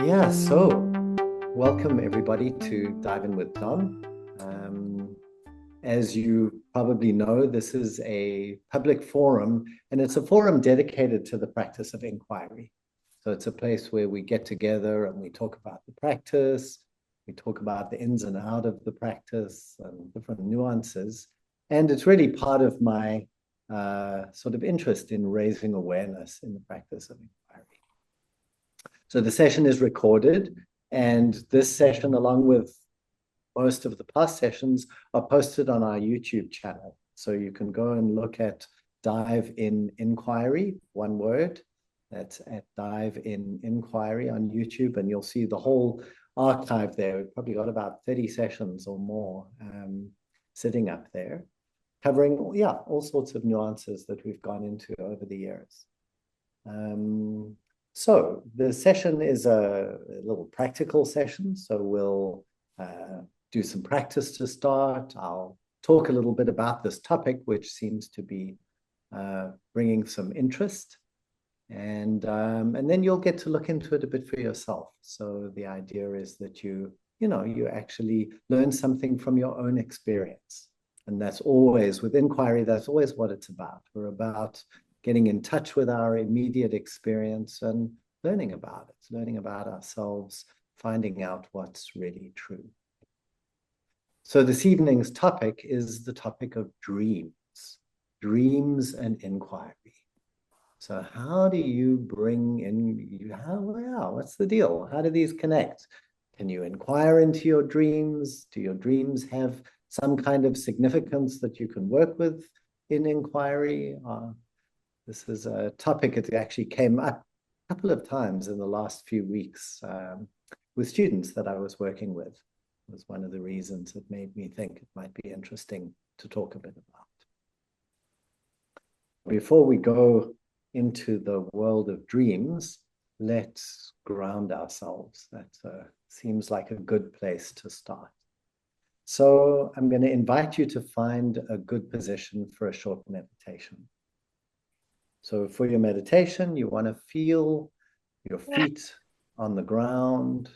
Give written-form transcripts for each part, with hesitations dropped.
Yeah, so welcome everybody to Dive In with Don. As you probably know, this is a public forum, and it's a forum dedicated to the practice of inquiry. So it's a place where we get together and we talk about the practice, we talk about the ins and outs of the practice and different nuances. And it's really part of my sort of interest in raising awareness in the practice of inquiry. So the session is recorded, and this session, along with most of the past sessions, are posted on our YouTube channel. So you can go and look at Dive in Inquiry, one word. That's at Dive in Inquiry on YouTube, and you'll see the whole archive there. We've probably got about 30 sessions or more sitting up there, covering, yeah, all sorts of nuances that we've gone into over the years. So the session is a little practical session. So we'll do some practice to start. I'll talk a little bit about this topic, which seems to be bringing some interest. And then you'll get to look into it a bit for yourself. So the idea is that you actually learn something from your own experience. And that's always, with inquiry, that's always what it's about. We're about getting in touch with our immediate experience and learning about it, learning about ourselves, finding out what's really true. So this evening's topic is the topic of dreams and inquiry. So how do you bring in, what's the deal? How do these connect? Can you inquire into your dreams? Do your dreams have some kind of significance that you can work with in inquiry? This is a topic that actually came up a couple of times in the last few weeks with students that I was working with. It was one of the reasons that made me think it might be interesting to talk a bit about. Before we go into the world of dreams, let's ground ourselves. That seems like a good place to start. So I'm going to invite you to find a good position for a short meditation. So for your meditation, you want to feel your feet on the ground.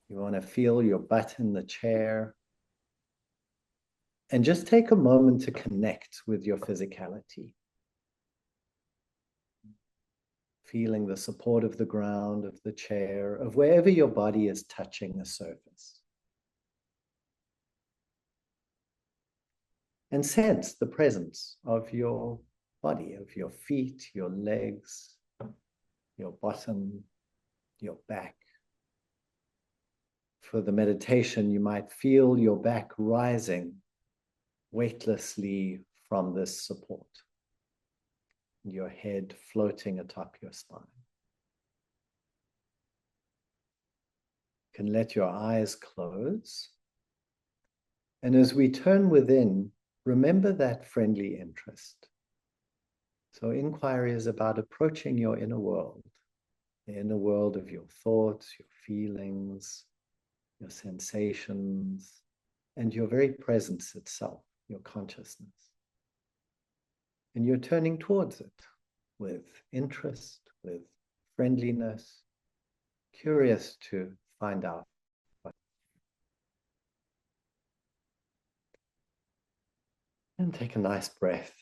You want to feel your butt in the chair. And just take a moment to connect with your physicality. Feeling the support of the ground, of the chair, of wherever your body is touching the surface. And sense the presence of your body, of your feet, your legs, your bottom, your back. For the meditation, you might feel your back rising weightlessly from this support. Your head floating atop your spine. You can let your eyes close. And as we turn within, remember that friendly interest. So inquiry is about approaching your inner world, the inner world of your thoughts, your feelings, your sensations, and your very presence itself, your consciousness. And you're turning towards it with interest, with friendliness, curious to find out. And take a nice breath.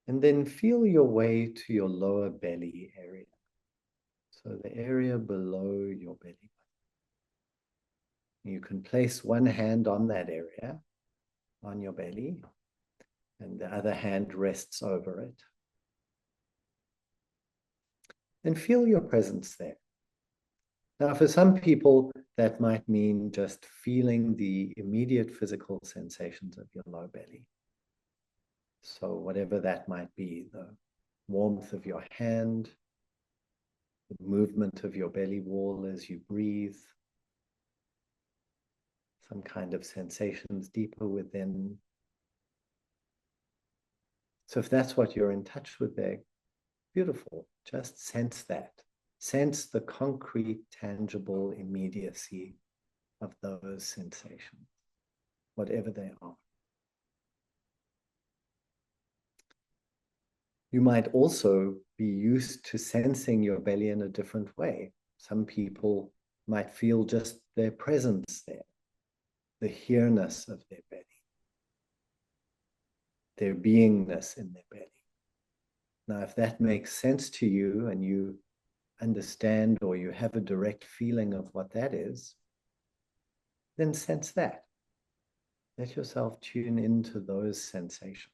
And then feel your way to your lower belly area. So the area below your belly button. You can place one hand on that area, on your belly, and the other hand rests over it. And feel your presence there. Now, for some people, that might mean just feeling the immediate physical sensations of your low belly. So whatever that might be, the warmth of your hand, the movement of your belly wall as you breathe, some kind of sensations deeper within. So if that's what you're in touch with there, beautiful. Just sense that. Sense the concrete, tangible immediacy of those sensations, whatever they are. You might also be used to sensing your belly in a different way. Some people might feel just their presence there, the here-ness of their belly, their beingness in their belly. Now, if that makes sense to you and you understand or you have a direct feeling of what that is, then sense that. Let yourself tune into those sensations.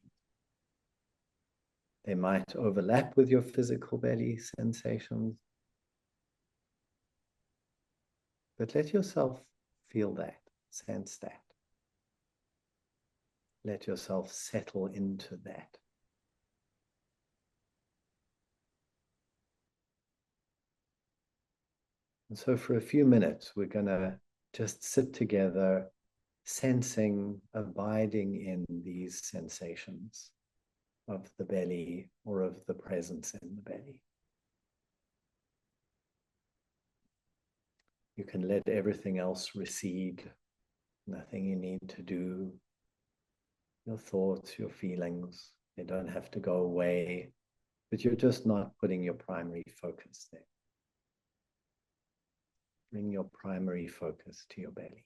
They might overlap with your physical belly sensations, but let yourself feel that, sense that. Let yourself settle into that. And so for a few minutes, we're going to just sit together, sensing, abiding in these sensations of the belly or of the presence in the belly. You can let everything else recede. Nothing you need to do. Your thoughts, your feelings, they don't have to go away, but you're just not putting your primary focus there. Bring your primary focus to your belly.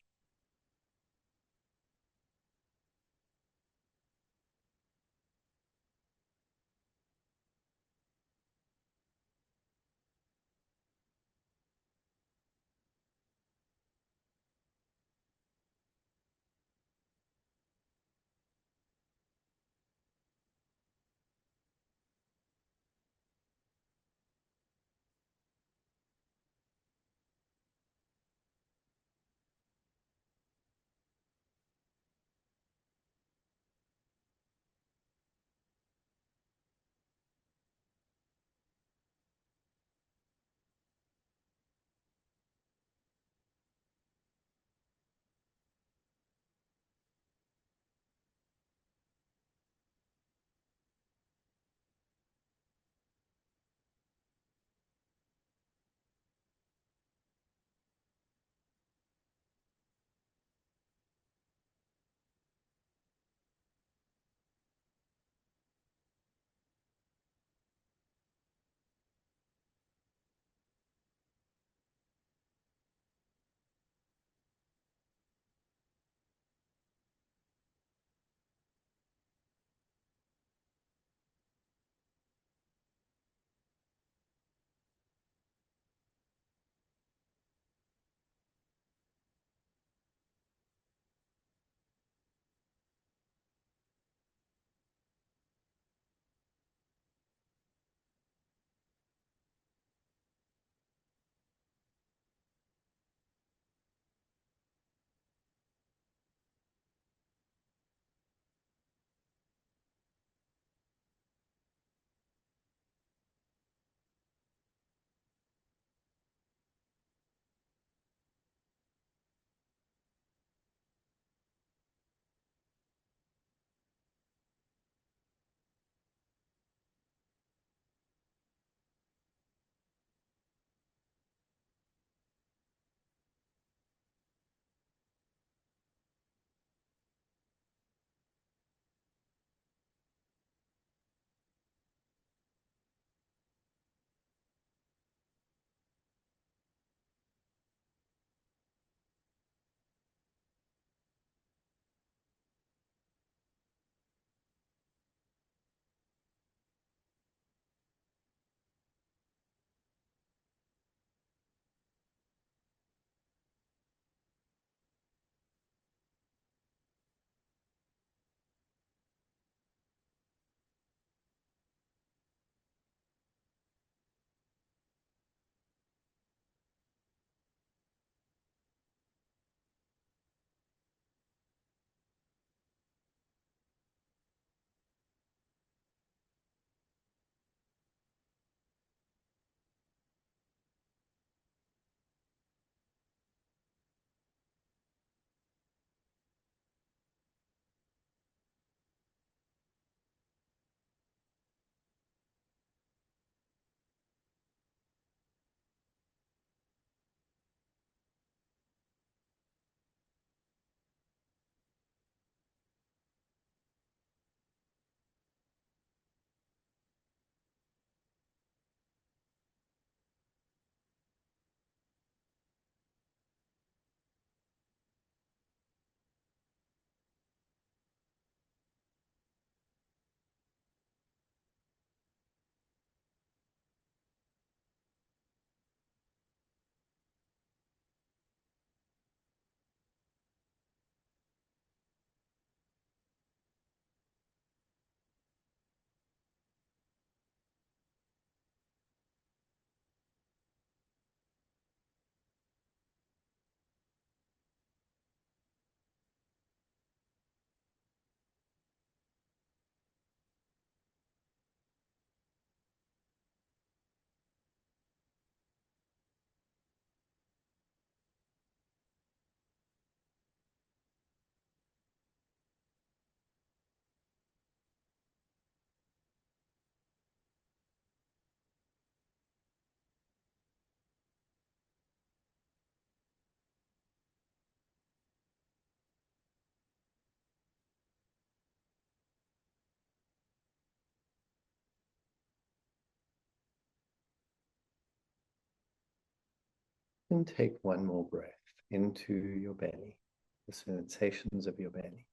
And take one more breath into your belly, the sensations of your belly.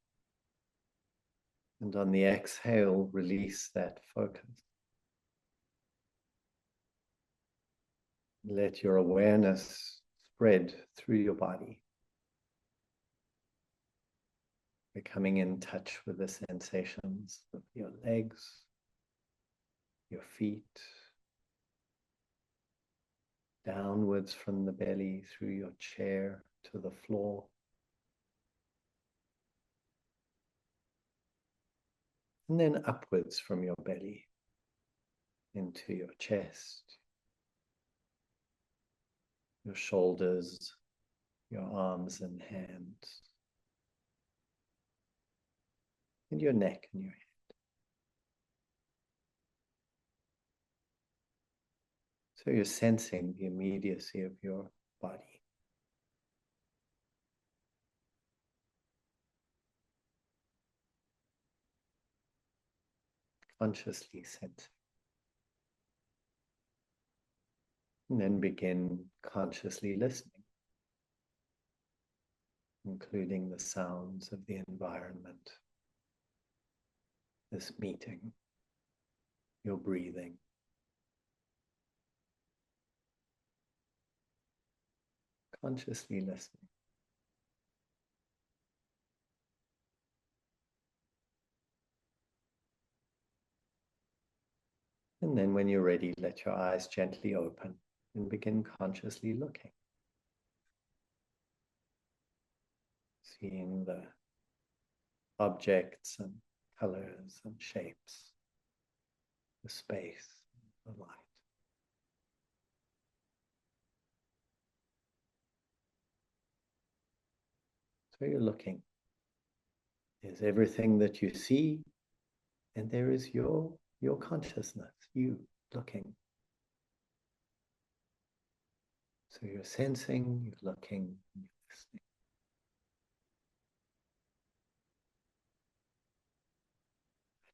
And on the exhale, release that focus. Let your awareness spread through your body, becoming in touch with the sensations of your legs, your feet, downwards from the belly through your chair to the floor. And then upwards from your belly into your chest, your shoulders, your arms and hands, and your neck and your head. So you're sensing the immediacy of your body. Consciously sensing. And then begin consciously listening, including the sounds of the environment, this meeting, your breathing. Consciously listening. And then when you're ready, let your eyes gently open and begin consciously looking. Seeing the objects and colors and shapes, the space, the light. So you're looking. There's everything that you see, and there is your consciousness, you looking. So you're sensing, you're looking, you're listening.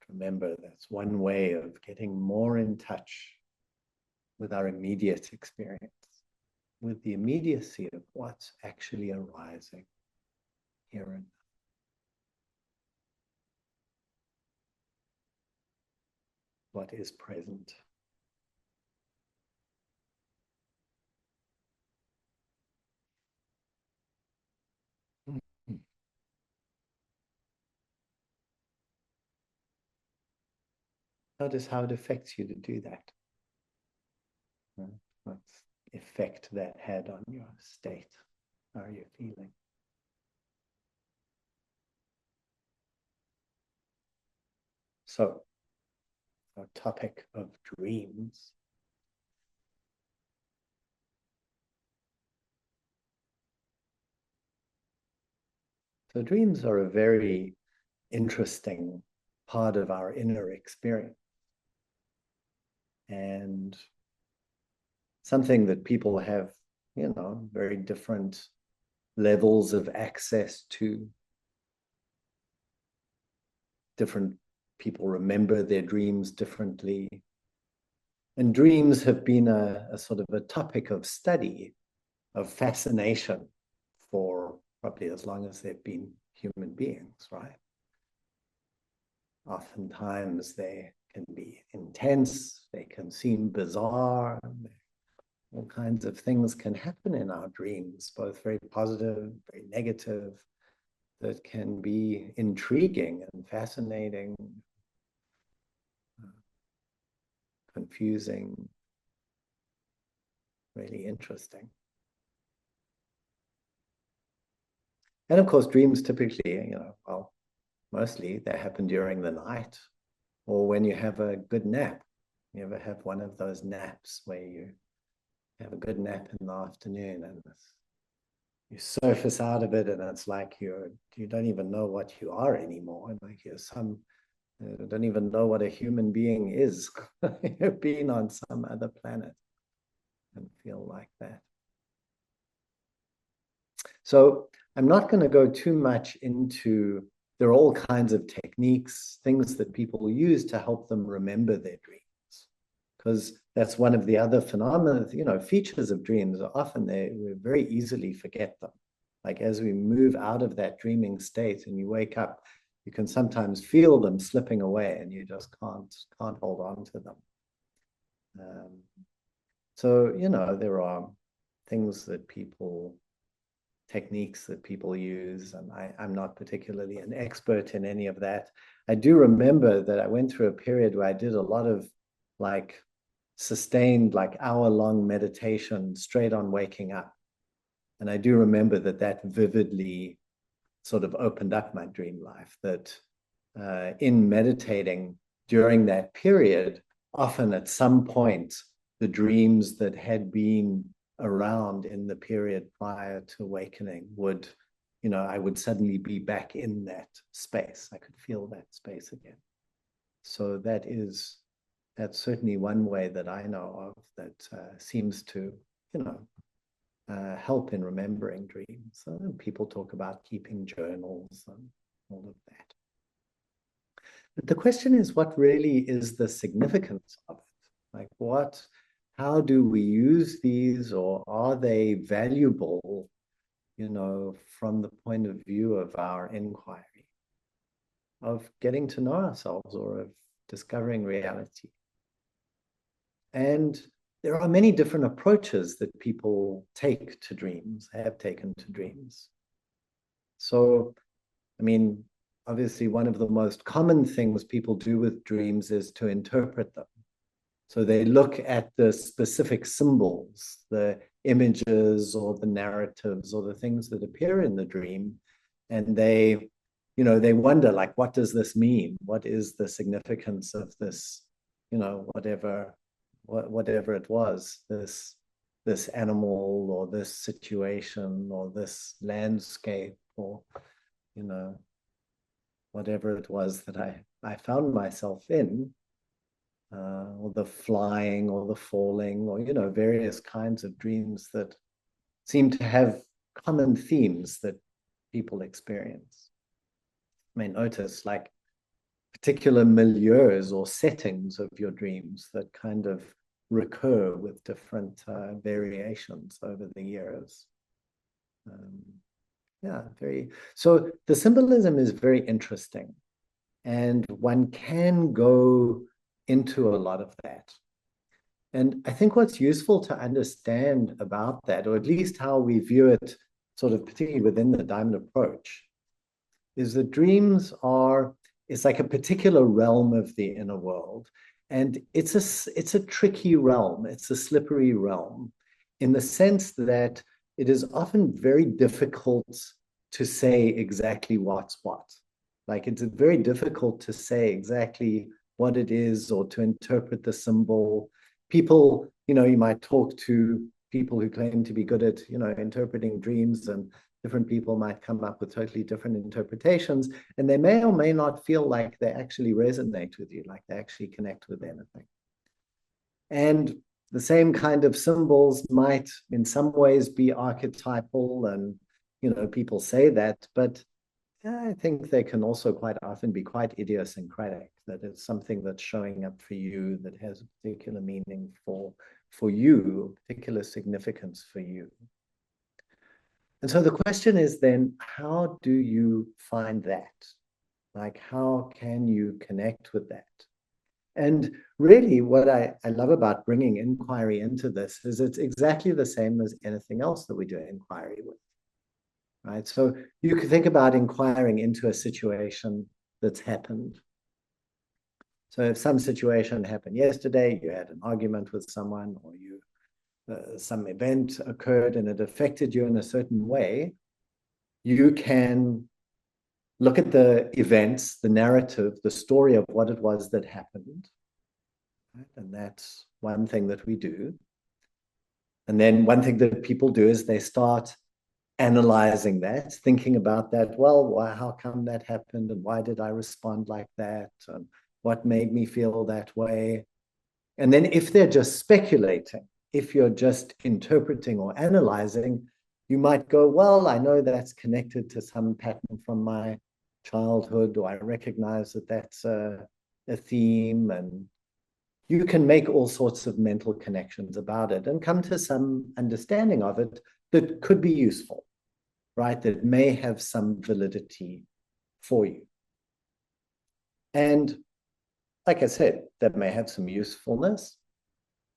Remember, that's one way of getting more in touch with our immediate experience, with the immediacy of what's actually arising here and now. What is present. Notice how it affects you to do that. What effect that had on your state. How are you feeling? So, our topic of dreams. So dreams are a very interesting part of our inner experience. And something that people have, very different levels of access to. Different people remember their dreams differently. And dreams have been a sort of a topic of study, of fascination for probably as long as they've been human beings, right? Oftentimes they can be intense, they can seem bizarre, all kinds of things can happen in our dreams, both very positive, very negative, that can be intriguing and fascinating, confusing, really interesting. And of course, dreams typically, mostly they happen during the night or when you have a good nap. You ever have one of those naps where you have a good nap in the afternoon and you surface out of it and it's like you don't even know what you are anymore. Like you're don't even know what a human being is. You've been on some other planet and feel like that. So I'm not going to go too much into, there are all kinds of techniques, things that people use to help them remember their dreams. Because that's one of the other phenomena, features of dreams. Often we very easily forget them. Like as we move out of that dreaming state and you wake up, you can sometimes feel them slipping away and you just can't hold on to them. So, there are things that techniques that people use, and I'm not particularly an expert in any of that. I do remember that I went through a period where I did a lot of like sustained, like hour-long meditation straight on waking up. And I do remember that vividly sort of opened up my dream life, that in meditating during that period, often at some point, the dreams that had been around in the period prior to awakening would, I would suddenly be back in that space. I could feel that space again. So that's certainly one way that I know of that seems to, help in remembering dreams. People talk about keeping journals and all of that. But the question is, what really is the significance of it? Like how do we use these, or are they valuable, from the point of view of our inquiry, of getting to know ourselves or of discovering reality? And there are many different approaches that people take to dreams, have taken to dreams. So, obviously, one of the most common things people do with dreams is to interpret them. So they look at the specific symbols, the images or the narratives or the things that appear in the dream, and they wonder, like, what does this mean? What is the significance of this, whatever it was, this animal or this situation or this landscape or, whatever it was that I found myself in. Or the flying or the falling, or various kinds of dreams that seem to have common themes that people experience. Notice like particular milieus or settings of your dreams that kind of recur with different variations over the years. So the symbolism is very interesting, and one can go into a lot of that. And I think what's useful to understand about that, or at least how we view it, sort of particularly within the diamond approach, is that dreams it's like a particular realm of the inner world. And it's a tricky realm. It's a slippery realm in the sense that it is often very difficult to say exactly what's what. Like it's very difficult to say exactly what it is or to interpret the symbol. People, you might talk to people who claim to be good at, interpreting dreams, and different people might come up with totally different interpretations, and they may or may not feel like they actually resonate with you, like they actually connect with anything. And the same kind of symbols might in some ways be archetypal, and, people say that, but I think they can also quite often be quite idiosyncratic, that it's something that's showing up for you that has a particular meaning for you, particular significance for you. And so the question is then, how do you find that? Like, how can you connect with that? And really what I love about bringing inquiry into this is it's exactly the same as anything else that we do inquiry with. Right? So you can think about inquiring into a situation that's happened. So if some situation happened yesterday, you had an argument with someone, or some event occurred and it affected you in a certain way, you can look at the events, the narrative, the story of what it was that happened. Right? And that's one thing that we do. And then one thing that people do is they start analyzing that, thinking about that. Well, how come that happened, and why did I respond like that, and what made me feel that way? And then if they're just speculating, if you're just interpreting or analyzing, you might go, well, I know that's connected to some pattern from my childhood, or I recognize that that's a theme, and you can make all sorts of mental connections about it and come to some understanding of it that could be useful, right? That may have some validity for you. And like I said, that may have some usefulness.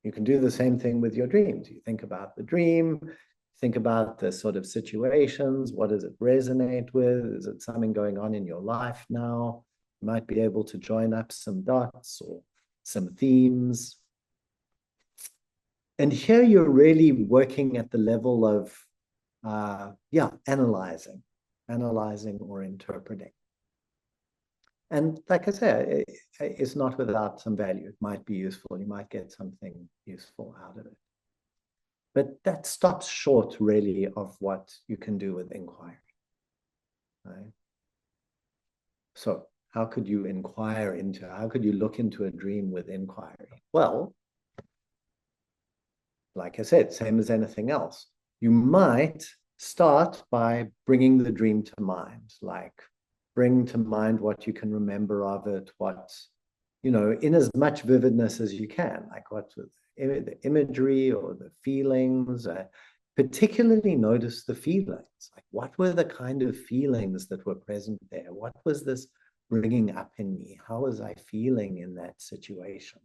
You can do the same thing with your dreams. You think about the dream, think about the sort of situations. What does it resonate with? Is it something going on in your life now? You might be able to join up some dots or some themes. And here you're really working at the level of, analyzing or interpreting. And like I said, it's not without some value. It might be useful. You might get something useful out of it. But that stops short, really, of what you can do with inquiry. Right? So how could you how could you look into a dream with inquiry? Well, like I said, same as anything else. You might start by bringing the dream to mind, like bring to mind what you can remember of it, what, in as much vividness as you can, like what's the imagery or the feelings. Particularly notice the feelings. Like, what were the kind of feelings that were present there? What was this bringing up in me? How was I feeling in that situation?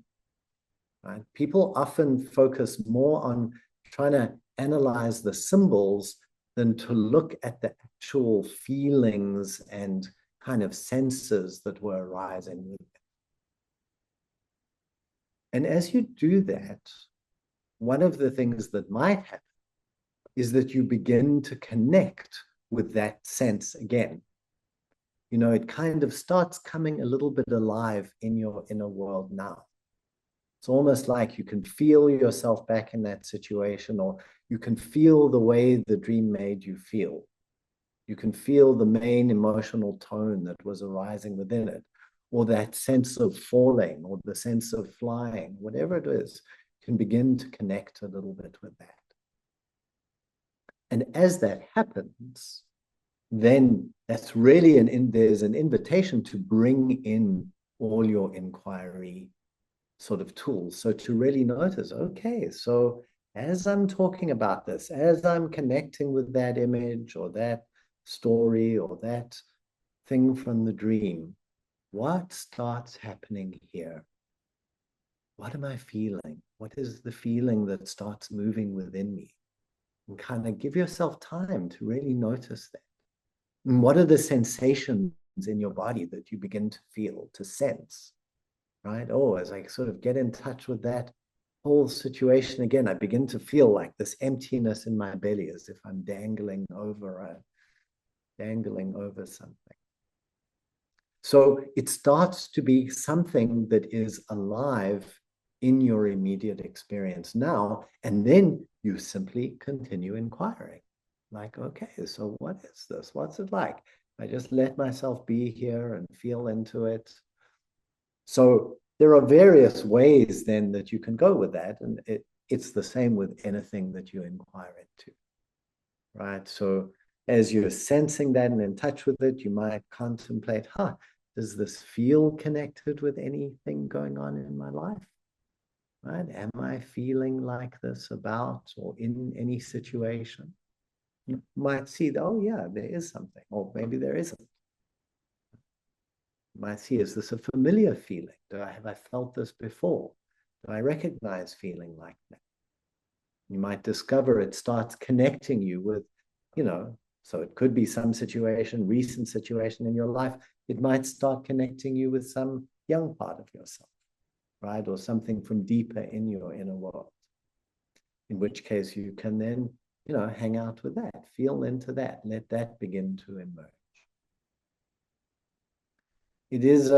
Right? People often focus more on trying to analyze the symbols than to look at the actual feelings and kind of senses that were arising with it. And as you do that, one of the things that might happen is that you begin to connect with that sense again. It kind of starts coming a little bit alive in your inner world now. It's almost like you can feel yourself back in that situation, or you can feel the way the dream made you feel. You can feel the main emotional tone that was arising within it, or that sense of falling, or the sense of flying, whatever it is, you can begin to connect a little bit with that. And as that happens, then that's really there's an invitation to bring in all your inquiry sort of tools. So to really notice, okay, so as I'm talking about this, as I'm connecting with that image or that story or that thing from the dream, what starts happening here? What am I feeling? What is the feeling that starts moving within me? And kind of give yourself time to really notice that. And what are the sensations in your body that you begin to feel, to sense? Right? Oh, as I sort of get in touch with that whole situation again, I begin to feel like this emptiness in my belly, as if I'm dangling over something. So it starts to be something that is alive in your immediate experience now, and then you simply continue inquiring. Like, okay, so what is this? What's it like? I just let myself be here and feel into it. So there are various ways then that you can go with that. And it's the same with anything that you inquire into, right? So as you're sensing that and in touch with it, you might contemplate, does this feel connected with anything going on in my life? Right? Am I feeling like this about or in any situation? You might see, oh yeah, there is something, or maybe there isn't. You might see, is this a familiar feeling? Have I felt this before? Do I recognize feeling like that? You might discover it starts connecting you with, so it could be some situation, recent situation in your life. It might start connecting you with some young part of yourself, right? Or something from deeper in your inner world. In which case you can then, hang out with that, feel into that, let that begin to emerge. It is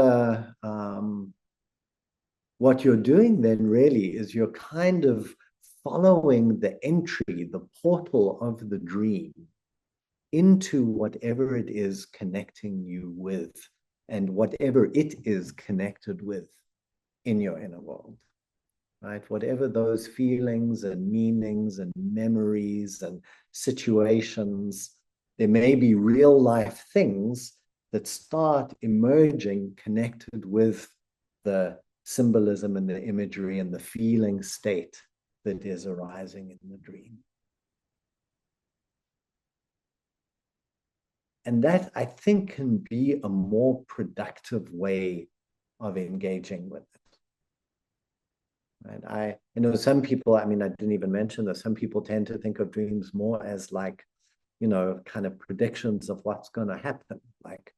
what you're doing then really is you're kind of following the entry, the portal of the dream into whatever it is connecting you with and whatever it is connected with in your inner world, right? Whatever those feelings and meanings and memories and situations, there may be real life things that start emerging connected with the symbolism and the imagery and the feeling state that is arising in the dream. And that, I think, can be a more productive way of engaging with it. Right? I know some people, I mean, I didn't even mention this, some people tend to think of dreams more as like, kind of predictions of what's going to happen, like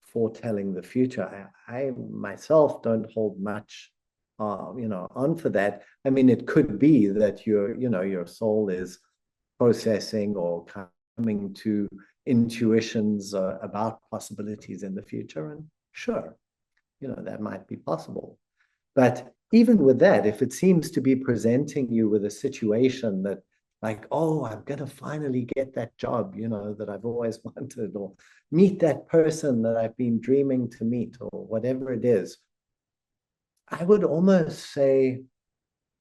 foretelling the future. I myself don't hold much, on for that. I mean, it could be that your soul is processing or coming to intuitions about possibilities in the future, and sure, that might be possible. But even with that, if it seems to be presenting you with a situation that, like, oh, I'm going to finally get that job, that I've always wanted, or meet that person that I've been dreaming to meet, or whatever it is, I would almost say,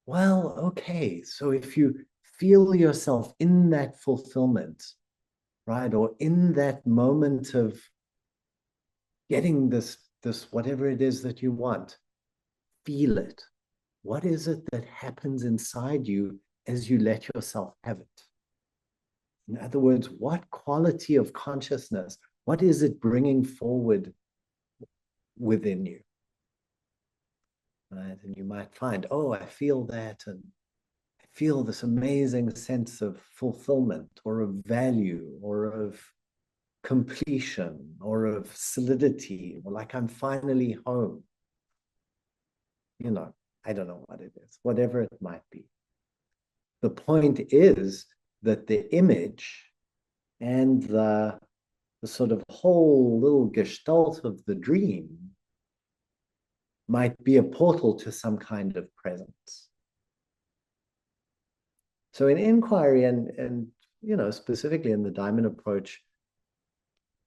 well, okay, so if you feel yourself in that fulfillment, right, or in that moment of getting this whatever it is that you want, feel it. What is it that happens inside you as you let yourself have it? In other words, what quality of consciousness, what is it bringing forward within you? Right? And you might find, oh, I feel that, and I feel this amazing sense of fulfillment or of value or of completion or of solidity, or like I'm finally home. I don't know what it is, whatever it might be. The point is that the image and the sort of whole little gestalt of the dream might be a portal to some kind of presence. So in inquiry and specifically in the diamond approach,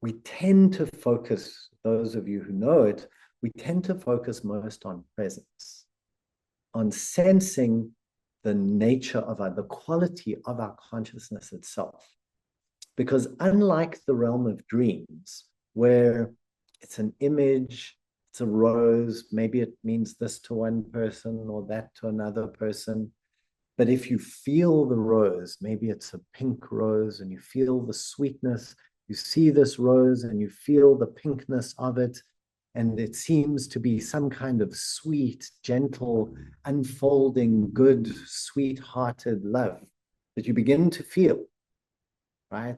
we tend to focus, those of you who know it, we tend to focus most on presence, on sensing the nature of the quality of our consciousness itself. Because unlike the realm of dreams, where it's an image, it's a rose, maybe it means this to one person or that to another person. But if you feel the rose, maybe it's a pink rose, and you feel the sweetness, you see this rose and you feel the pinkness of it, and it seems to be some kind of sweet, gentle, unfolding, good, sweet-hearted love that you begin to feel, right?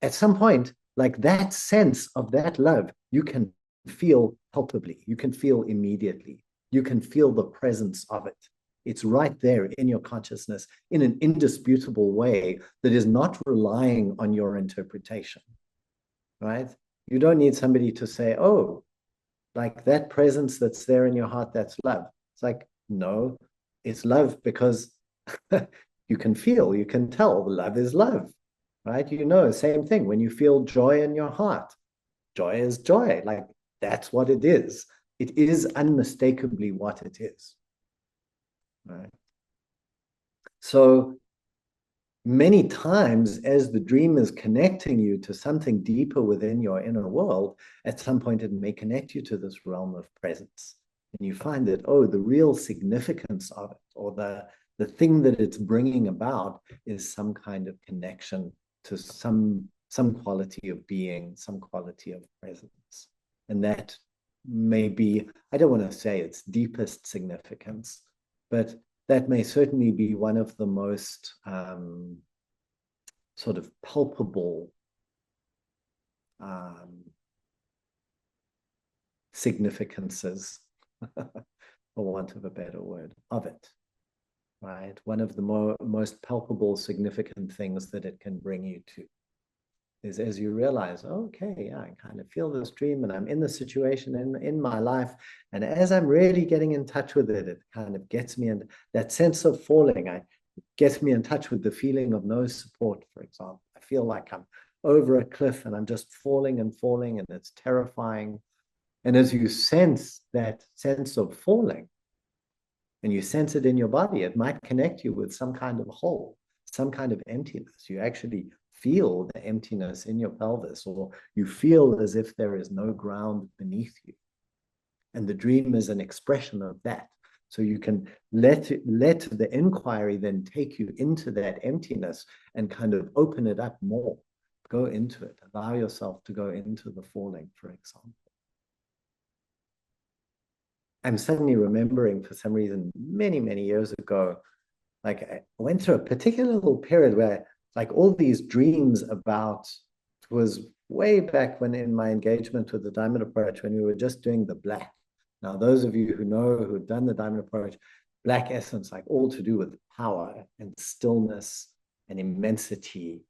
At some point, like that sense of that love, you can feel palpably, you can feel immediately, you can feel the presence of it. It's right there in your consciousness in an indisputable way that is not relying on your interpretation, right? You don't need somebody to say, oh, like that presence that's there in your heart, that's love. It's like, no, it's love because you can feel, you can tell love is love, right? Same thing. When you feel joy in your heart, joy is joy. Like that's what it is. It is unmistakably what it is, right? So many times as the dream is connecting you to something deeper within your inner world, at some point it may connect you to this realm of presence. And you find that, oh, the real significance of it, or the thing that it's bringing about is some kind of connection to some quality of being, some quality of presence. And that may be, I don't want to say its deepest significance, but that may certainly be one of the most sort of palpable significances, for want of a better word, of it, right? One of the most palpable, significant things that it can bring you to is as you realize, okay, yeah, I kind of feel this dream and I'm in the situation in my life. And as I'm really getting in touch with it, it kind of gets me in that sense of falling. Gets me in touch with the feeling of no support, for example. I feel like I'm over a cliff and I'm just falling and falling, and it's terrifying. And as you sense that sense of falling and you sense it in your body, it might connect you with some kind of hole, some kind of emptiness. You actually feel the emptiness in your pelvis, or you feel as if there is no ground beneath you. And the dream is an expression of that. So you can let the inquiry then take you into that emptiness and kind of open it up more. Go into it. Allow yourself to go into the falling, for example. I'm suddenly remembering, for some reason, many, many years ago, like I went through a particular little period where like all these dreams about, it was way back when in my engagement with the diamond approach, when we were just doing the black. Now, those of you who know, who've done the diamond approach, black essence, like all to do with power and stillness and immensity.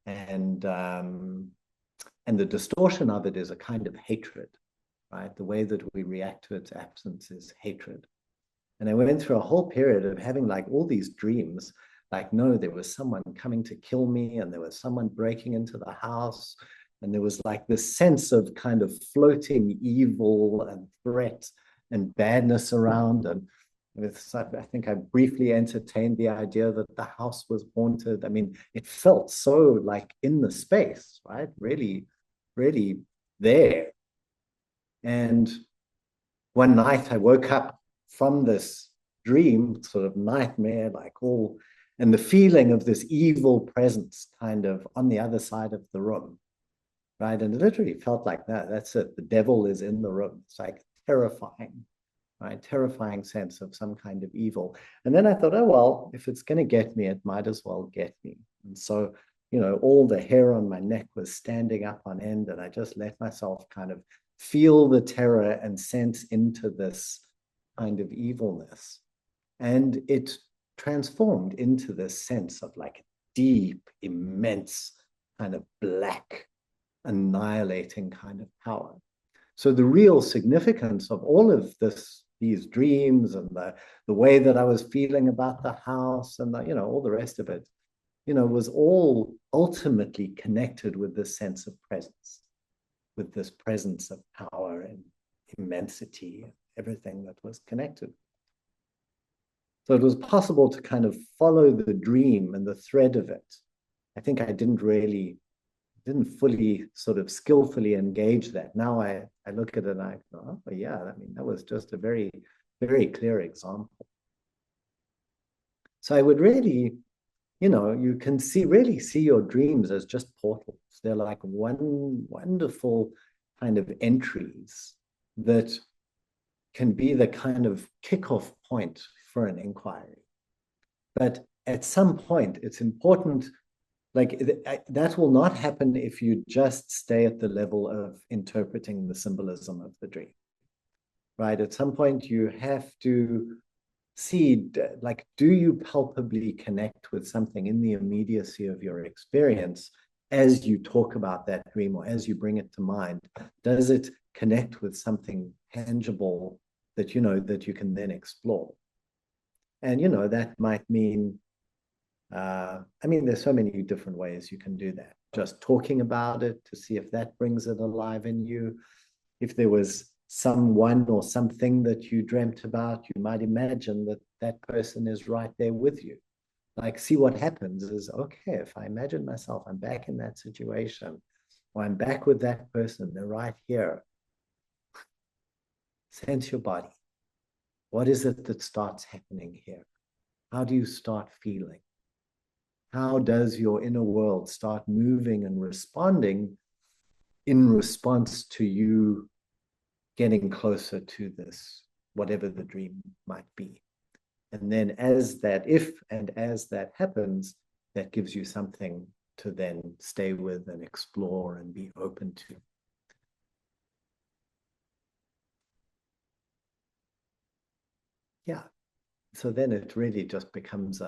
And the distortion of it is a kind of hatred, right? The way that we react to its absence is hatred. And I went through a whole period of having like all these dreams, like, no, there was someone coming to kill me, and there was someone breaking into the house. And there was like this sense of kind of floating evil and threat and badness around. And I think I briefly entertained the idea that the house was haunted. I mean, it felt so like in the space, right? Really, really there. And one night I woke up from this dream, sort of nightmare, like all, and the feeling of this evil presence kind of on the other side of the room, right? And it literally felt like that. That's it. The devil is in the room. It's like terrifying, right? Terrifying sense of some kind of evil. And then I thought, oh, well, if it's going to get me, it might as well get me. And so, you know, all the hair on my neck was standing up on end, and I just let myself kind of feel the terror and sense into this kind of evilness. And it transformed into this sense of like deep, immense, kind of black, annihilating kind of power. So the real significance of all of these dreams and the way that I was feeling about the house and you know, all the rest of it, you know, was all ultimately connected with this sense of presence, with this presence of power and immensity, everything that was connected. So it was possible to kind of follow the dream and the thread of it. I think I didn't fully sort of skillfully engage that. Now I look at it and I go, oh yeah, I mean, that was just a very, very clear example. So I would really, you know, you can really see your dreams as just portals. They're like wonderful kind of entries that can be the kind of kickoff point for an inquiry. But at some point, it's important, like that will not happen if you just stay at the level of interpreting the symbolism of the dream, right? At some point, you have to see, like, do you palpably connect with something in the immediacy of your experience as you talk about that dream or as you bring it to mind? Does it connect with something tangible that, you know, that you can then explore? And, you know, that might mean, I mean, there's so many different ways you can do that. Just talking about it to see if that brings it alive in you. If there was someone or something that you dreamt about, you might imagine that that person is right there with you. Like, see what happens is, okay, if I imagine myself, I'm back in that situation, or I'm back with that person, they're right here. Sense your body. What is it that starts happening here? How do you start feeling? How does your inner world start moving and responding in response to you getting closer to this, whatever the dream might be? And then as that happens, that gives you something to then stay with and explore and be open to. Yeah. So then it really just becomes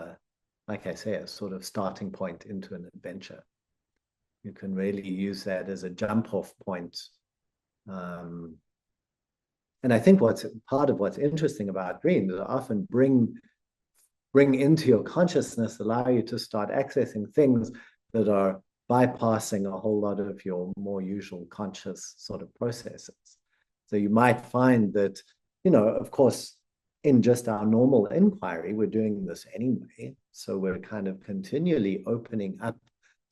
like I say, a sort of starting point into an adventure. You can really use that as a jump off point. And I think part of what's interesting about dreams is often bring into your consciousness, allow you to start accessing things that are bypassing a whole lot of your more usual conscious sort of processes. So you might find that, you know, of course, in just our normal inquiry, we're doing this anyway. So we're kind of continually opening up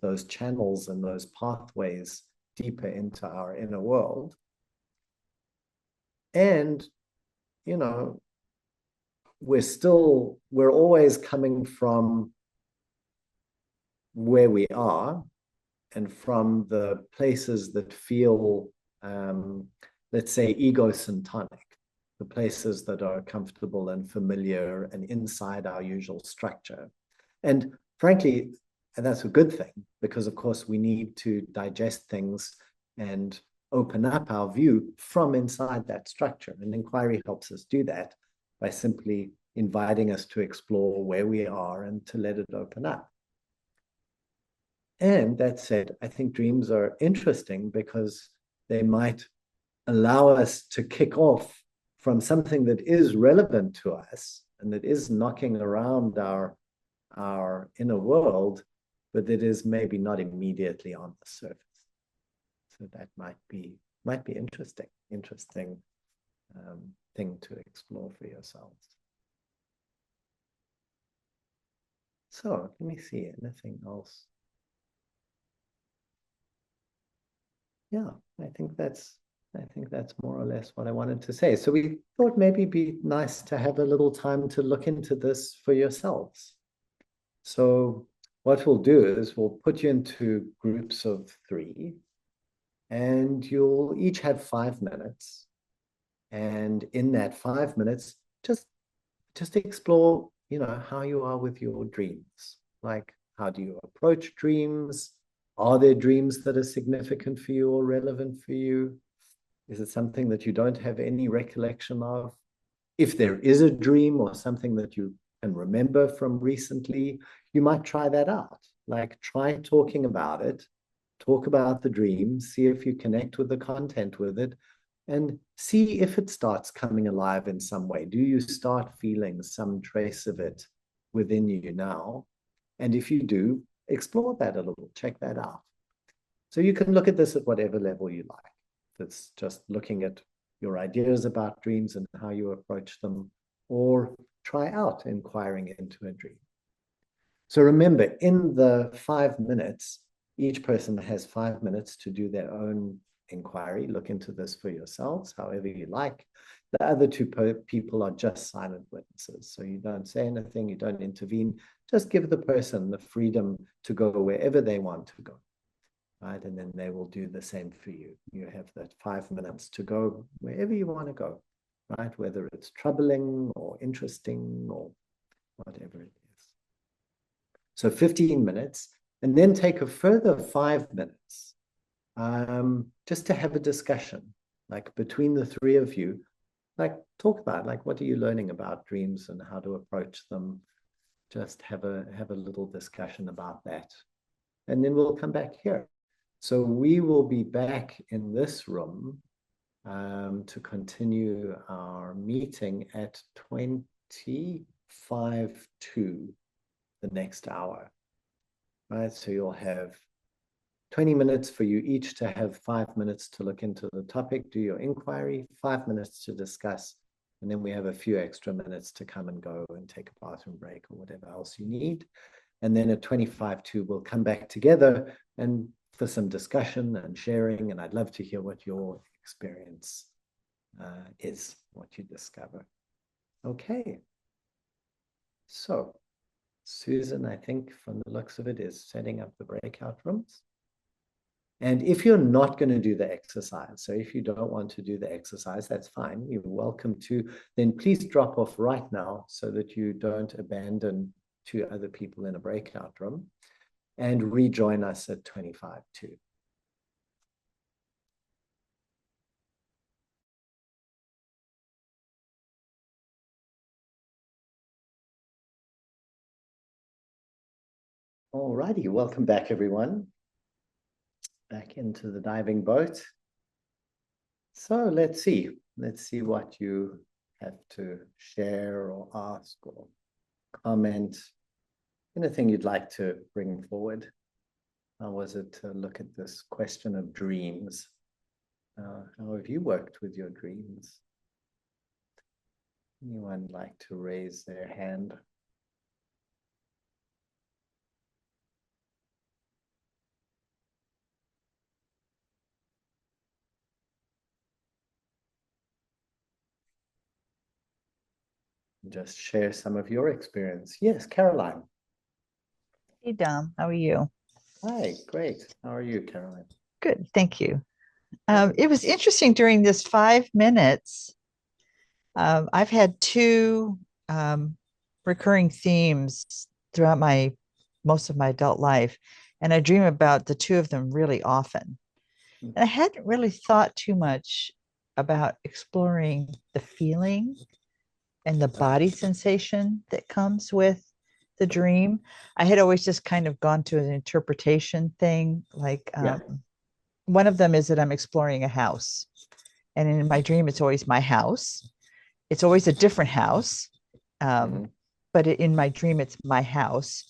those channels and those pathways deeper into our inner world. And, you know, we're always coming from where we are and from the places that feel, let's say, egocentric, the places that are comfortable and familiar and inside our usual structure. And frankly, and that's a good thing, because of course we need to digest things and open up our view from inside that structure. And inquiry helps us do that by simply inviting us to explore where we are and to let it open up. And that said, I think dreams are interesting because they might allow us to kick off from something that is relevant to us and that is knocking around our inner world, but that is maybe not immediately on the surface. So that might be interesting thing to explore for yourselves. So let me see, anything else? Yeah, I think that's more or less what I wanted to say. So we thought maybe it'd be nice to have a little time to look into this for yourselves. So what we'll do is we'll put you into groups of 3, and you'll each have 5 minutes. And in that 5 minutes, just explore, how you are with your dreams. Like, how do you approach dreams? Are there dreams that are significant for you or relevant for you? Is it something that you don't have any recollection of? If there is a dream or something that you can remember from recently, you might try that out. Like, try talking about it, talk about the dream, see if you connect with the content with it, and see if it starts coming alive in some way. Do you start feeling some trace of it within you now? And if you do, explore that a little, check that out. So you can look at this at whatever level you like. It's just looking at your ideas about dreams and how you approach them, or try out inquiring into a dream. So remember, in the 5 minutes, each person has 5 minutes to do their own inquiry. Look into this for yourselves, however you like. The other 2 people are just silent witnesses. So you don't say anything, you don't intervene. Just give the person the freedom to go wherever they want to go. Right? And then they will do the same for you. You have that 5 minutes to go wherever you want to go, right? Whether it's troubling or interesting or whatever it is. So 15 minutes, and then take a further 5 minutes just to have a discussion, like between the 3 of you, like talk about, like, what are you learning about dreams and how to approach them? Just have a little discussion about that. And then we'll come back here. So we will be back in this room to continue our meeting at 25 to the next hour, right? So you'll have 20 minutes for you each to have 5 minutes to look into the topic, do your inquiry, 5 minutes to discuss, and then we have a few extra minutes to come and go and take a bathroom break or whatever else you need. And then at 25 to, we'll come back together and for some discussion and sharing, and I'd love to hear what your experience is, what you discover. Okay. So Susan, I think from the looks of it, is setting up the breakout rooms. And if you're not going to do the exercise, so if you don't want to do the exercise, that's fine. You're welcome to. Then please drop off right now so that you don't abandon 2 other people in a breakout room, and rejoin us at 25 to. All righty, welcome back, everyone. Back into the diving boat. So let's see what you have to share or ask or comment, anything you'd like to bring forward. How was it to look at this question of dreams? How have you worked with your dreams? Anyone like to raise their hand? just share some of your experience. Yes, Caroline. Hey, Dom, how are you? Hi, great. How are you, Caroline? Good, thank you. Good. It was interesting during this 5 minutes. I've had two recurring themes throughout my most of my adult life, and I dream about the two of them really often. And I hadn't really thought too much about exploring the feeling and the Uh, body sensation that comes with the dream. I had always just kind of gone to an interpretation thing, like yeah. one of them is that I'm exploring a house. And in my dream, it's always my house. It's always a different house. Um, Mhm. but in my dream, it's my house.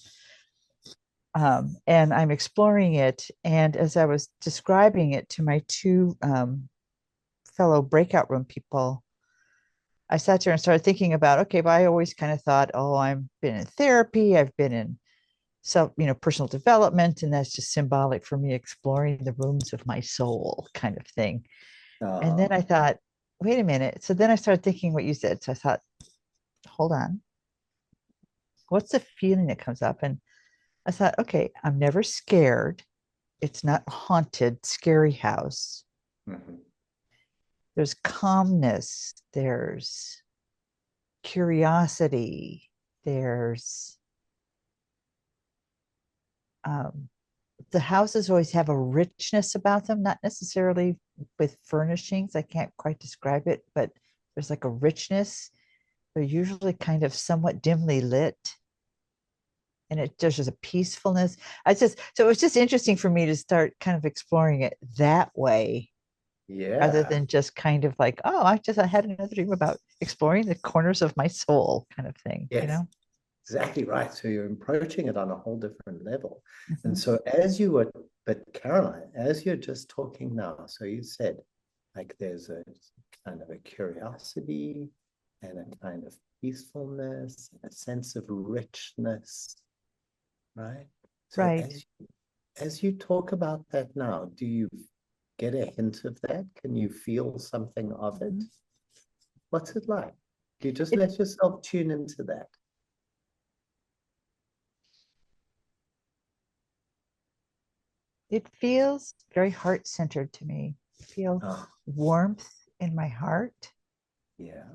And I'm exploring it. And as I was describing it to my two fellow breakout room people, I sat there and started thinking about, okay, but I always kind of thought, oh, I've been in therapy, I've been in personal development, and that's just symbolic for me exploring the rooms of my soul kind of thing. And then Uh, I thought, wait a minute. So then I started thinking what you said. So I thought, hold on, what's the feeling that comes up? And I thought, okay, I'm never scared. It's not a haunted, scary house. mhm. There's calmness, there's curiosity, there's um, the houses always have a richness about them, not necessarily with furnishings. I can't quite describe it, but there's like a richness. They're usually kind of somewhat dimly lit, and there's just a peacefulness. So it was just interesting for me to start kind of exploring it that way rather Yeah. than just kind of like, oh, I had another dream about exploring the corners of my soul kind of thing, you Yes. know? Exactly right. So you're approaching it on a whole different level. And Mhm. so as you were, but Caroline, as you're just talking now, so you said like there's a kind of a curiosity and a kind of peacefulness, a sense of richness, right? So Right. as you talk about that now, do you get a hint of that? Can you feel something of it? Mhm. What's it like? Do you just It let yourself tune into that? it feels very heart centered to me. I feel Oh, warmth in my heart. yeah.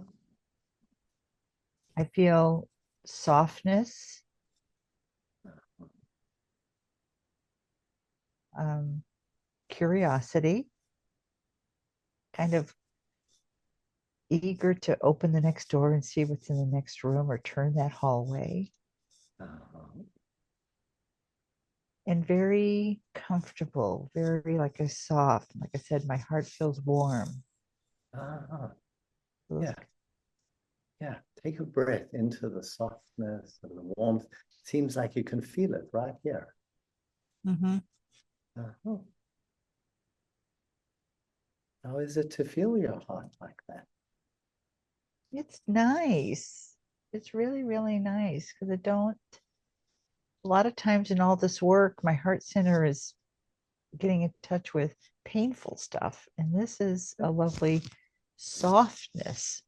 I feel softness, um, curiosity, kind of eager to open the next door and see what's in the next room or turn that hallway, Uh-huh. and very comfortable, very like a soft. Like I said, my heart feels warm. Uh-huh. Feels, Yeah. Yeah. Take a breath into the softness and the warmth. Seems like you can feel it right here. Mhm. Uh-huh. How is it to feel your heart like that? It's nice. It's really, really nice because I don't, a lot of times in all this work, my heart center is getting in touch with painful stuff. And this is a lovely softness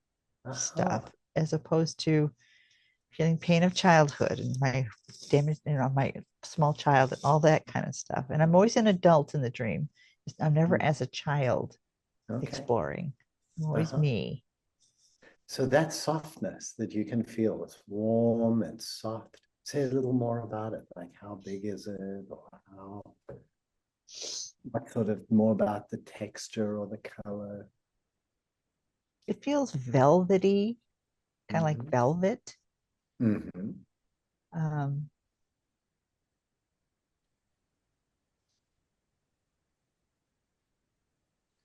Uh-huh. stuff as opposed to feeling pain of childhood and my damage, my small child and all that kind of stuff. And I'm always an adult in the dream. I'm never Mm. as a child Okay. exploring. I'm always Uh-huh. me. So that softness that you can feel, it's warm and soft. Say a little more about it. Like how big is it, or how what sort of more about the texture or the color? It feels velvety, kind of like Mm-hmm. velvet. Mm-hmm. Um,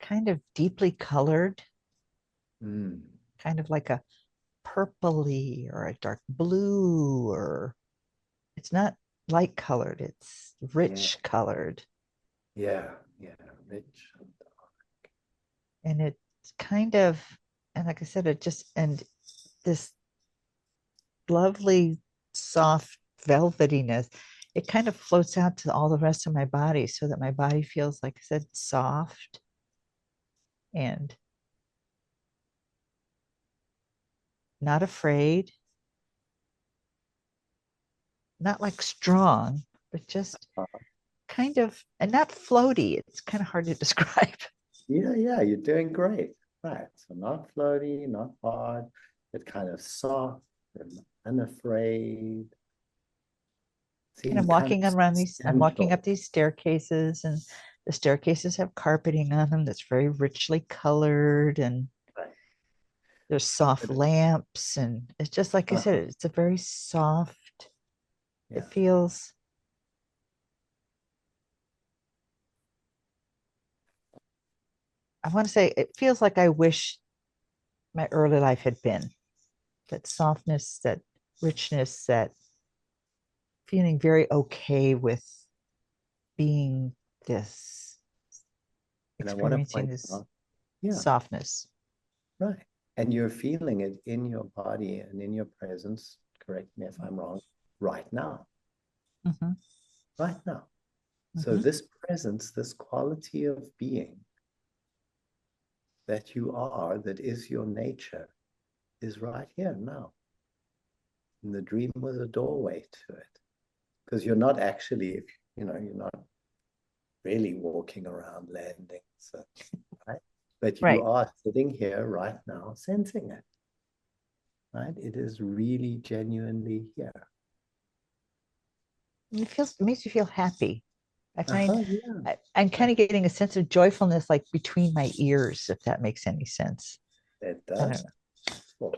Kind of deeply colored, Mm. kind of like a purpley or a dark blue, or it's not light colored, it's Yeah. rich colored. Yeah. Yeah. Rich. And it's kind of, and like I said, and this lovely, soft velvetiness, it kind of floats out to all the rest of my body so that my body feels, like I said, soft and not afraid. not like strong, but just kind of, and not floaty. It's kind of hard to describe. Yeah, you're doing great. Right. So not floaty, not hard, but kind of soft and unafraid. And I'm Seems kind walking of around these, I'm walking up substantial. these staircases, and the staircases have carpeting on them that's very richly colored, and Right. there's soft But lamps, and it's just like I said, uh-huh. it's a very soft, it Yeah. feels, I want to say it feels like I wish my early life had been that softness, that richness, that feeling very okay with being this, And I want to experiencing point this out, yeah, softness. right. And you're feeling it in your body and in your presence, correct me if I'm wrong, right now, Hmm. right now. So Hmm. this presence, this quality of being that you are, that is your nature, is right here now. And the dream was a doorway to it. Because you're not actually, if you're not really walking around landing, so, right? But you Right. are sitting here right now, sensing it, right? It is really genuinely here. It makes me feel happy. I find Yeah, I'm kind right. of getting a sense of joyfulness like between my ears, if that makes any sense. It I does. don't know. Well,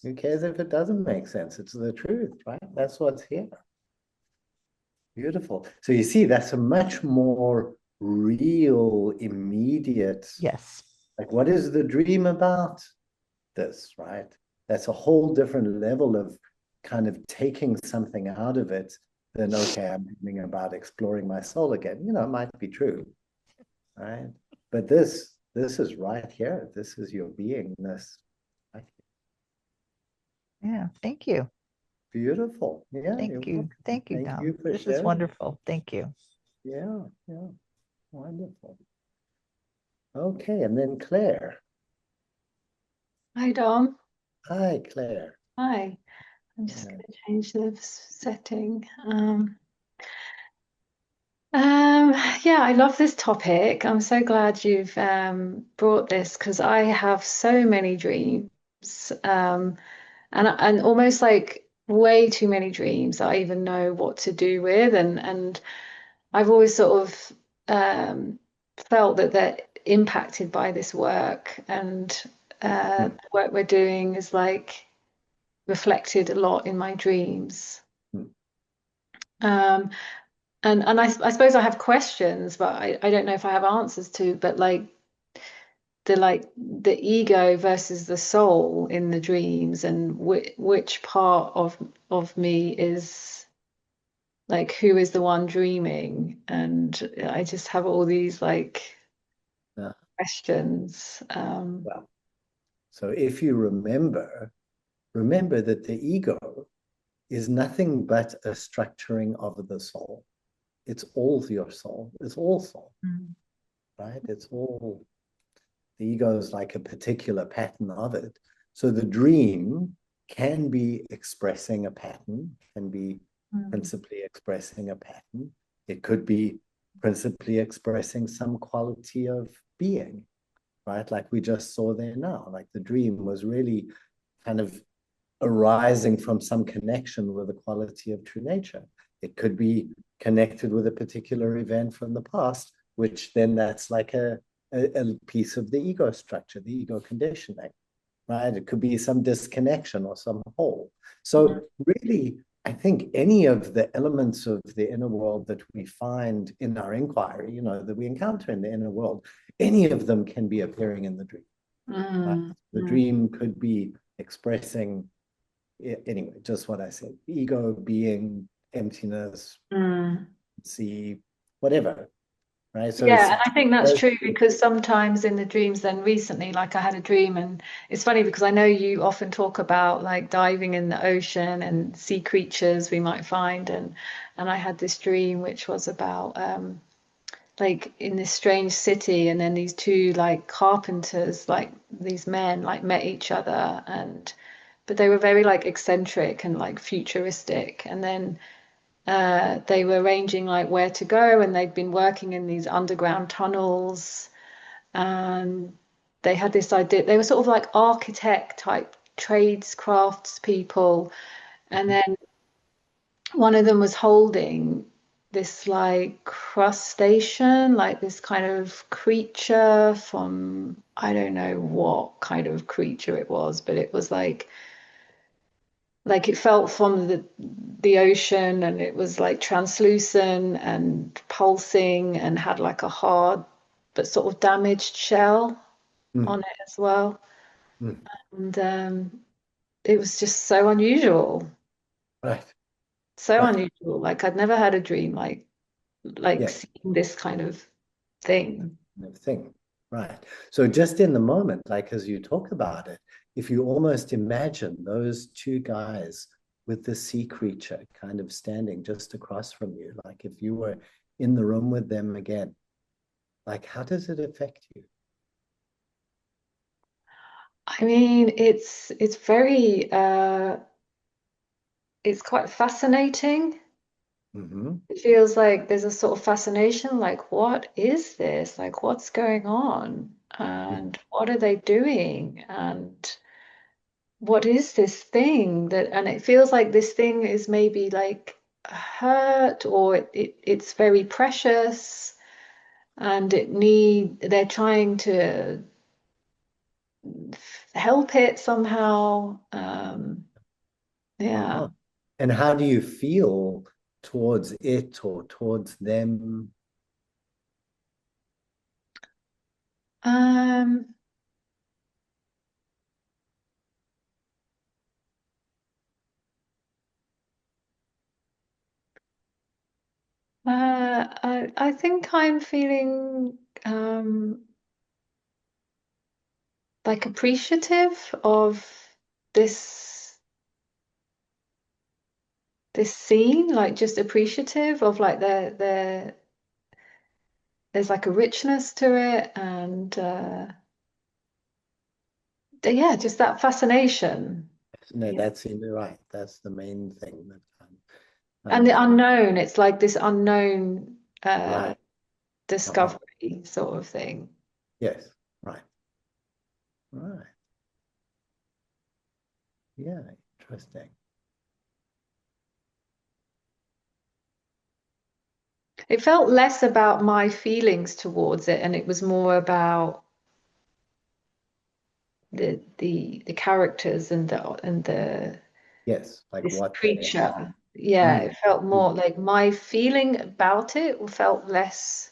who cares if it doesn't make sense? It's the truth, right? That's what's here. Beautiful. So you see, that's a much more real, immediate, Yes. like, what is the dream about? This, right? That's a whole different level of kind of taking something out of it than, okay, I'm dreaming about exploring my soul again. It might be true, right? But this is right here. This is your beingness. Right? Yeah. Thank you. Beautiful. Yeah, you're Thank you. welcome. Thank you, Thank Dom. you for This is sharing. wonderful. Thank you. Yeah, wonderful. Okay, and then Claire. Hi, Dom. Hi, Claire. Hi. I'm just Yeah. going to change the setting. Um, yeah, I love this topic. I'm so glad you've brought this because I have so many dreams, and almost like way too many dreams that I even know what to do with, and I've always sort of felt that they're impacted by this work, and Hmm. the work we're doing is like reflected a lot in my dreams. Hmm. Um, and I suppose I have questions, but I don't know if I have answers to, but like the ego versus the soul in the dreams, and which part of me is like who is the one dreaming, and I just have all these like Yeah. questions. Well, so if you remember that the ego is nothing but a structuring of the soul. It's all your soul. It's all soul, Mm. right? It's all the ego is like a particular pattern of it. So the dream can be expressing a pattern, can be Mm. principally expressing a pattern. It could be principally expressing some quality of being, right? Like we just saw there now. Like the dream was really kind of arising from some connection with the quality of true nature. It could be connected with a particular event from the past, which then that's like a piece of the ego structure, the ego conditioning, right? It could be some disconnection or some hole. So really, I think any of the elements of the inner world that we find in our inquiry, that we encounter in the inner world, any of them can be appearing in the dream. Right? Mm. The dream could be expressing anyway, just what I said, ego, being, emptiness, Mm. see, whatever, right? So Yeah, it's and I think that's true because sometimes in the dreams, then recently, like I had a dream, and it's funny because I know you often talk about like diving in the ocean and sea creatures we might find, and I had this dream which was about like in this strange city, and then these two like carpenters, like these men, like met each other, and but they were very like eccentric and like futuristic, and then they were arranging like where to go, and they'd been working in these underground tunnels, and they had this idea. They were sort of like architect type trades crafts people, and then one of them was holding this like crustacean, like this kind of creature from, I don't know what kind of creature it was, but it was like it felt from the ocean, and it was like translucent and pulsing and had like a hard but sort of damaged shell on Mm. it as well. Mm. And it was just so unusual, Right. so Right. unusual. Like I'd never had a dream like Yes. seeing this kind of thing. Kind of thing. Right. So just in the moment, like as you talk about it, if you almost imagine those two guys with the sea creature kind of standing just across from you, like if you were in the room with them again, like how does it affect you? I mean, it's very it's quite fascinating. Mm-hmm. It feels like there's a sort of fascination, like, what is this? Like, what's going on? And what are they doing? And what is this thing that, and it feels like this thing is maybe like hurt, or it's very precious, and they're trying to help it somehow. Yeah. Uh-huh. And how do you feel towards it or towards them? Um, I think I'm feeling like appreciative of this this scene, like just appreciative of like there's like a richness to it, and yeah, just that fascination. No, Yeah. that's right. That's the main thing that And I'm the unknown, it's like this unknown right. Uh-huh. discovery sort of thing. Yes. Right. Right. Yeah. Interesting. It felt less about my feelings towards it, and it was more about the characters and the Yes. Like this what they are. creature. Yeah, Mm. it felt Mm. more like my feeling about it felt less.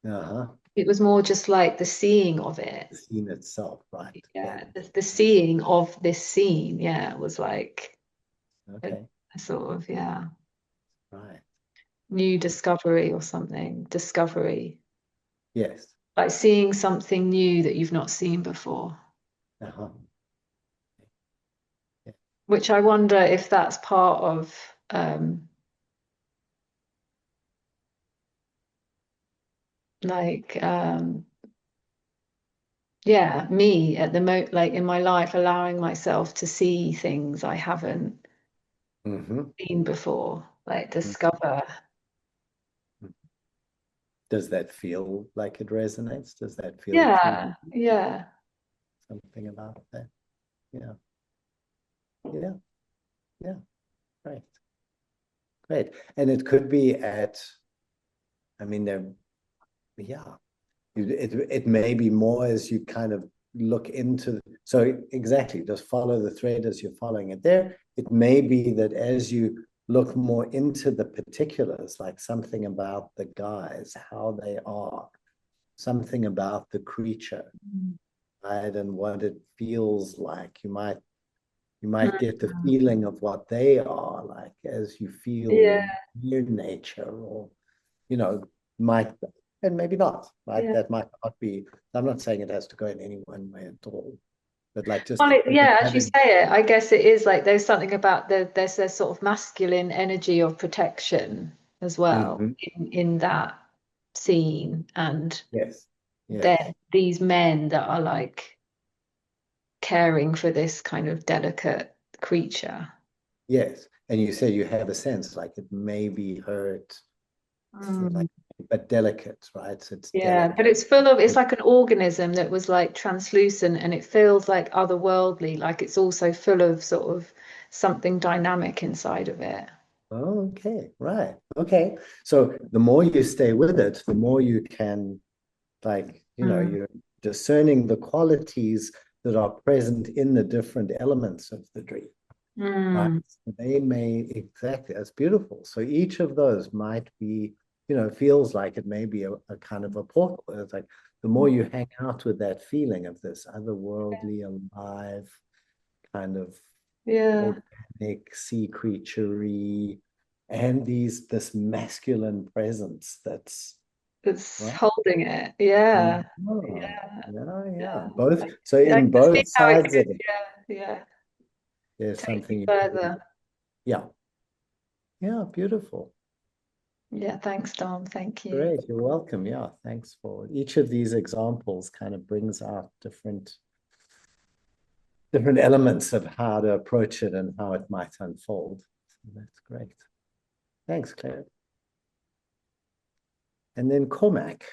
Uh-huh. It was more just like the seeing of it. The scene itself. Right. Yeah. Yeah, the seeing of this scene. Yeah, it was like a, Okay. a sort of, yeah, Right. new discovery or something. Discovery. Yes. Like seeing something new that you've not seen before. Uh-huh. Yeah. Which I wonder if that's part of like yeah, me at the like in my life allowing myself to see things I haven't Mm-hmm. seen before, like discover. Does that feel like it resonates? Does that feel true? Yeah, yeah. Something about that? Yeah. Yeah. Yeah. Great. Great. And it could be I mean, there, yeah, it may be more as you kind of look into, so exactly, just follow the thread as you're following it there. It may be that as you look more into the particulars, like something about the guys, how they are, something about the creature, right, and what it feels like. You might get the Mhm. feeling of what they are like as you Yeah, feel near nature, or might, and maybe not, right? yeah. That might not be. I'm not saying it has to go in any one way at all, but like just Well, to think of yeah, as you having. say it, I guess it is like there's something about there's this sort of masculine energy of protection as well Mhm. in that scene, and Yes, yes, then these men that are like caring for this kind of delicate creature. yes. and you say you have a sense like it may be hurt, Mm. like, but delicate, right? So it's Yeah, delicate. but it's like an organism that was like translucent and it feels like otherworldly, like it's also full of sort of something dynamic inside of it. Oh, okay, right. Okay. So the more you stay with it, the more you can, like, Mm. you're discerning the qualities that are present in the different elements of the dream, right? Mm. So they may, exactly, that's beautiful. So each of those might be, feels like it may be a kind of a portal. It's like the more you hang out with that feeling of this otherworldly, alive, kind of Yeah, organic, sea creaturey, and this masculine presence that's it's right. holding it. Yeah, Oh, yeah, yeah, yeah. yeah. Both. So I in can see both how it sides could, of it, yeah, yeah, there's take you something you can do. further. Yeah, yeah, beautiful. Yeah, thanks, Dom. Thank you. Great, you're welcome. Yeah, thanks for each of these examples kind of brings out different elements of how to approach it and how it might unfold. So that's great. Thanks, Claire. And then Cormac.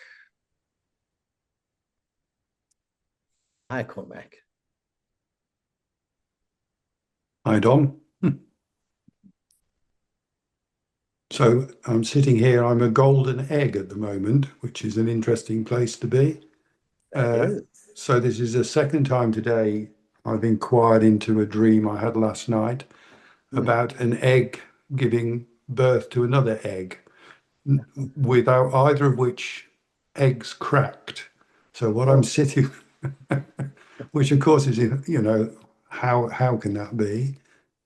Hi, Cormac. Hi, Dom. So I'm sitting here. I'm a golden egg at the moment, which is an interesting place to be. That Uh, is. so this is the second time today I've inquired into a dream I had last night Hmm. about an egg giving birth to another egg, without either of which eggs cracked. So what I'm Oh, sitting, which of course is, how can that be?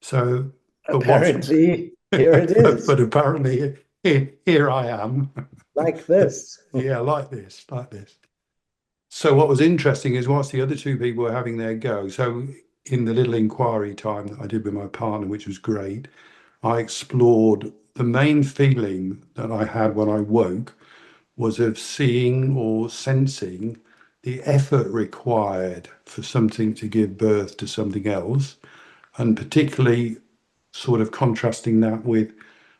So, but what's apparently, here it is, but apparently here I am. like this. Yeah, like this, like this. So what was interesting is whilst the other two people were having their go, so in the little inquiry time that I did with my partner, which was great, I explored the main feeling that I had when I woke was of seeing or sensing the effort required for something to give birth to something else, and particularly sort of contrasting that with,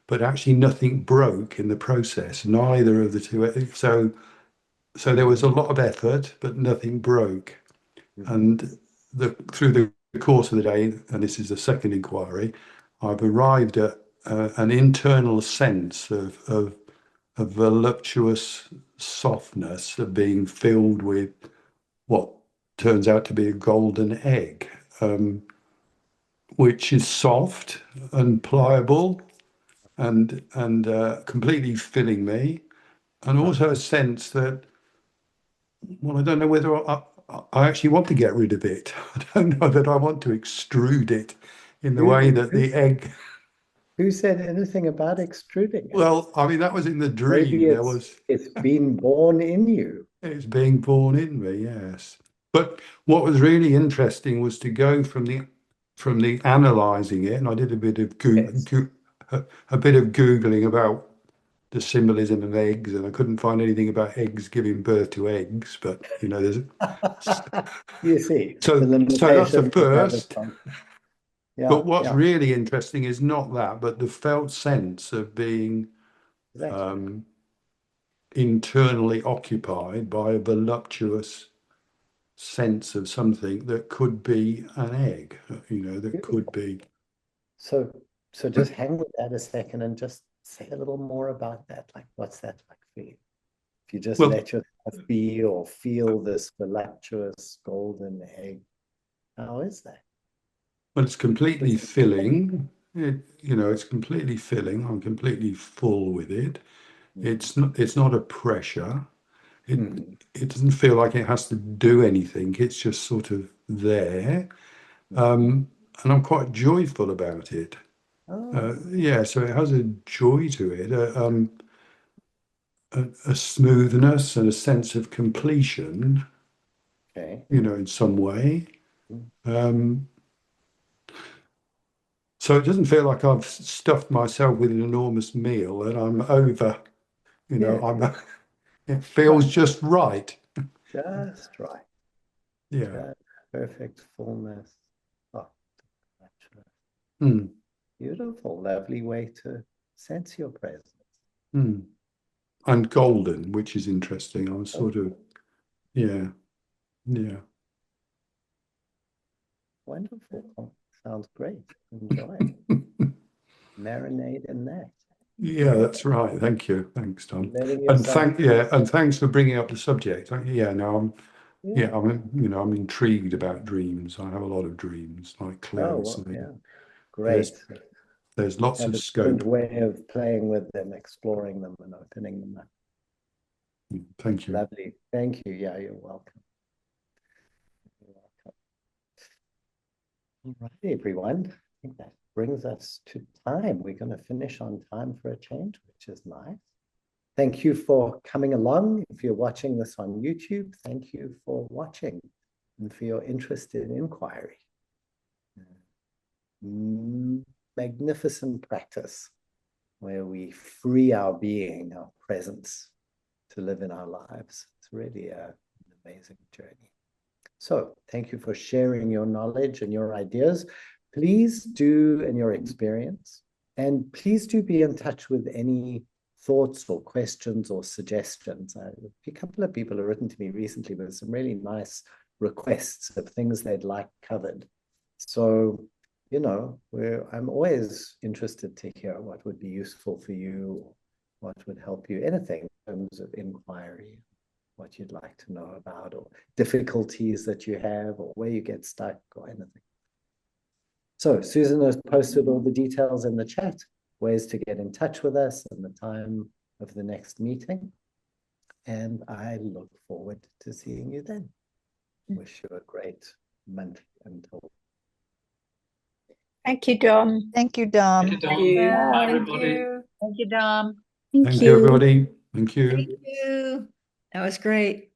but actually nothing broke in the process, neither of the two. So there was a lot of effort, but nothing broke. Mhm. And through the course of the day, and this is the second inquiry, I've arrived at an internal sense of a voluptuous softness of being filled with what turns out to be a golden egg, which is soft and pliable and completely filling me, and Uh-huh. also a sense that, well, I don't know whether I actually want to get rid of it. I don't know that I want to extrude it in the way Who, that who, the egg. who said anything about extruding it? Well, I mean, that was in the Maybe dream. There was it's been born in you. it's being born in me, yes. But what was really interesting was to go from the analysing it, and I did a bit of Yes. a bit of googling about the symbolism of eggs, and I couldn't find anything about eggs giving birth to eggs. But there's You see, the so that's the limitations of that first. assumption. Yeah, But what's yeah, really interesting is not that, but the felt sense of being exactly. um, internally occupied by a voluptuous sense of something that could be an egg, that could Beautiful. be. So, so just hang with that a second and just say a little more about that. Like, what's that like for you? If you just Well, let yourself be or feel this voluptuous golden egg, how is that? it's completely Just filling. It's completely filling. I'm completely full with it. It's not a pressure. It Mhm. it doesn't feel like it has to do anything. It's just sort of there. Mhm. Um, and I'm quite joyful about it. Oh, Yeah, so it has a joy to it, a smoothness and a sense of completion, okay. in some way. Um, so it doesn't feel like I've stuffed myself with an enormous meal and I'm over, Yes, I'm, it feels right. just right. Just right. Yeah. Just perfect fullness. Oh, actually. Mm. Beautiful, lovely way to sense your presence. And golden, which is interesting. I was sort of, yeah. Wonderful. Sounds great. Enjoy. Marinate in that. Yeah, that's right. Thank you. Thanks, Tom. Letting And yourself thanks for bringing up the subject. Yeah, no, Yeah. I'm intrigued about dreams. I have a lot of dreams, like Claire Oh, was well, saying. yeah. Great. There's lots Have of a scope. different way of playing with them, exploring them, and opening them up. Thank you. Lovely. Thank you. Yeah, you're welcome. You're welcome. All right, everyone. I think that brings us to time. We're going to finish on time for a change, which is nice. Thank you for coming along. If you're watching this on YouTube, thank you for watching and for your interest in inquiry. Magnificent practice where we free our being, our presence to live in our lives. It's really an amazing journey. So thank you for sharing your knowledge and your ideas. Please do, in your experience, and please do be in touch with any thoughts or questions or suggestions. A couple of people have written to me recently with some really nice requests of things they'd like covered. So, you know, I'm always interested to hear what would be useful for you, what would help you, anything in terms of inquiry, what you'd like to know about, or difficulties that you have, or where you get stuck, or anything. So Susan has posted all the details in the chat, ways to get in touch with us and the time of the next meeting. And I look forward to seeing you then. Wish you a great month until. Thank you, Dom. Thank you, Dom. Thank you, Dom. Thank you. Bye, Thank everybody. you. Thank you, Dom. Thank Thank you. you, everybody. Thank you. Thank you. That was great.